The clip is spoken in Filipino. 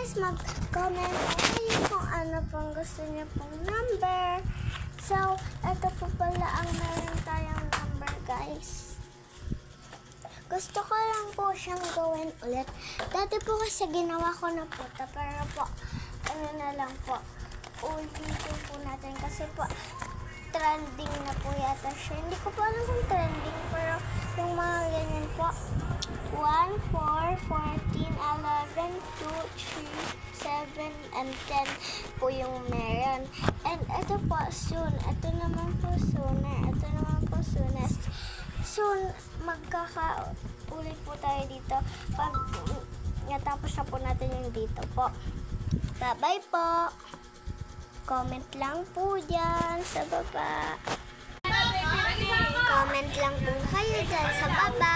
guys, mag-comment kayo kung ano pong gusto niyo pong number. So, ito po pala ang meron tayong number, guys. Gusto ko lang po siyang gawin ulit. Dati po kasi ginawa ko na po ito, pero po, ano na lang po, ulitin po natin kasi po, trending na po yata siya. Hindi ko po alam kung trending, pero yung mga ganyan po, 1, 4, 14, 11, 2, 3, 7, and 10 po yung meron. And ito po, soon. Ito naman po, sooner. Ito naman po, soonest. Soon, magkaka-ulit po tayo dito pag natapos na po natin yung dito po. Bye-bye po. Comment lang po dyan sa baba. Comment lang po kayo dyan sa baba.